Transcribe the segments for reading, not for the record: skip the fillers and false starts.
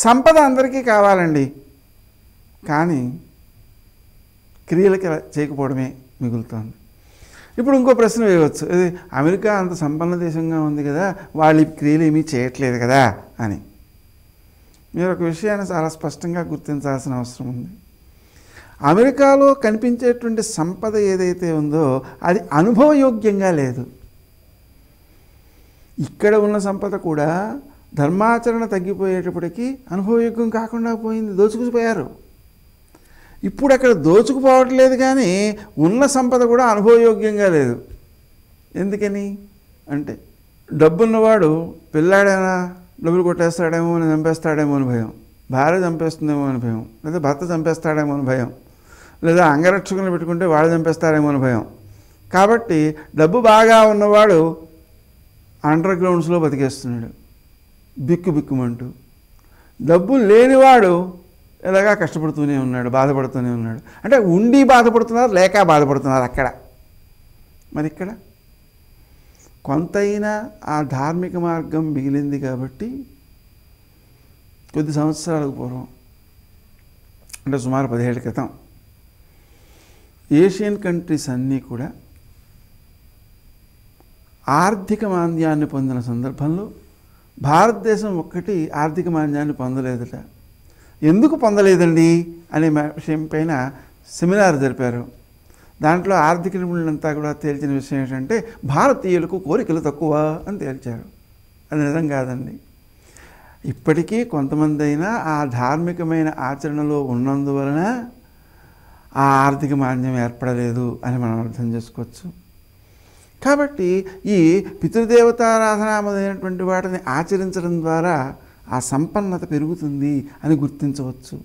సంపద అందరికీ కావాలండి, కానీ క్రియలకి చేయకపోవడమే మిగులుతుంది. ఇప్పుడు ఇంకో ప్రశ్న వేయవచ్చు, ఇది అమెరికా అంత సంపన్న దేశంగా ఉంది కదా, వాళ్ళు క్రియలు ఏమీ చేయట్లేదు కదా అని. మీరు ఒక విషయాన్ని చాలా స్పష్టంగా గుర్తించాల్సిన అవసరం ఉంది. అమెరికాలో కనిపించేటువంటి సంపద ఏదైతే ఉందో అది అనుభవయోగ్యంగా లేదు. ఇక్కడ ఉన్న సంపద కూడా ధర్మాచరణ తగ్గిపోయేటప్పటికీ అనుభవయోగ్యం కాకుండా పోయింది, దోచుకుపోయారు. ఇప్పుడు అక్కడ దోచుకుపోవట్లేదు, కానీ ఉన్న సంపద కూడా అనుభవయోగ్యంగా లేదు. ఎందుకని అంటే డబ్బున్నవాడు పిల్లాడైనా డబ్బులు కొట్టేస్తాడేమో అని, చంపేస్తాడేమో అని భయం, భార్య చంపేస్తుందేమో అని భయం, లేదా భర్త చంపేస్తాడేమో అని భయం, లేదా అంగరక్షకులను పెట్టుకుంటే వాడు చంపేస్తాడేమో అని భయం. కాబట్టి డబ్బు బాగా ఉన్నవాడు అండర్ గ్రౌండ్స్లో బతికేస్తున్నాడు బిక్కుమంటూ. డబ్బు లేనివాడు ఇలాగా కష్టపడుతూనే ఉన్నాడు, బాధపడుతూనే ఉన్నాడు. అంటే ఉండి బాధపడుతున్నారు, లేక బాధపడుతున్నారు అక్కడ. మరి ఇక్కడ కొంతైనా ఆ ధార్మిక మార్గం మిగిలింది కాబట్టి కొద్ది సంవత్సరాలకు పూర్వం, అంటే సుమారు 10 ఏళ్ల క్రితం, ఏషియన్ కంట్రీస్ అన్నీ కూడా ఆర్థిక మాంద్యాన్ని పొందిన సందర్భంలో భారతదేశం ఒక్కటి ఆర్థిక మాంద్యాన్ని పొందలేదట. ఎందుకు పొందలేదండి అనే విషయం పైన సెమినార్ జరిపారు. దాంట్లో ఆర్థిక నిపుణులంతా కూడా తేల్చిన విషయం ఏంటంటే భారతీయులకు కోరికలు తక్కువ అని తేల్చారు. అది నిజం కాదండి. ఇప్పటికీ కొంతమంది అయినా ఆ ధార్మికమైన ఆచరణలో ఉన్నందువలన ఆ ఆర్థిక మాంద్యం ఏర్పడలేదు అని మనం అర్థం చేసుకోవచ్చు. కాబట్టి ఈ పితృదేవతారాధన మొదలైనటువంటి వాటిని ఆచరించడం ద్వారా ఆ సంపన్నత పెరుగుతుంది అని గుర్తించవచ్చు.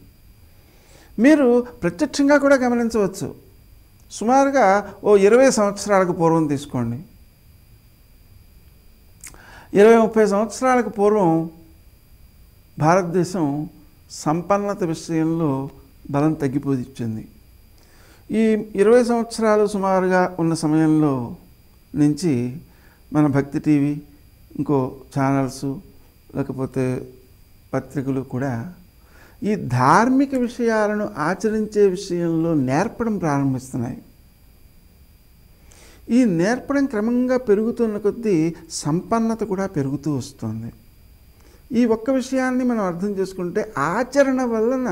మీరు ప్రత్యక్షంగా కూడా గమనించవచ్చు. సుమారుగా 20 సంవత్సరాలకు పూర్వం తీసుకోండి. 20-30 సంవత్సరాలకు పూర్వం భారతదేశం సంపన్నత విషయంలో బలం తగ్గిపోయింది. ఈ 20 సంవత్సరాలు సుమారుగా ఉన్న సమయంలో నుంచి మన భక్తి టీవీ, ఇంకో ఛానల్స్, లేకపోతే పత్రికలు కూడా ఈ ధార్మిక విషయాలను ఆచరించే విషయంలో నేర్పడం ప్రారంభిస్తున్నాయి. ఈ నేర్పడం క్రమంగా పెరుగుతున్న కొద్దీ సంపన్నత కూడా పెరుగుతూ వస్తుంది. ఈ ఒక్క విషయాన్ని మనం అర్థం చేసుకుంటే ఆచరణ వలన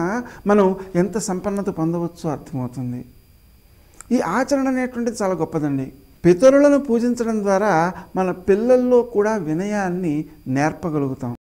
మనం ఎంత సంపన్నత పొందవచ్చో అర్థమవుతుంది. ఈ ఆచరణ అనేటువంటిది చాలా గొప్పదండి. పితరులను పూజించడం ద్వారా మన పిల్లల్లో కూడా వినయాన్ని నేర్పగలుగుతాం.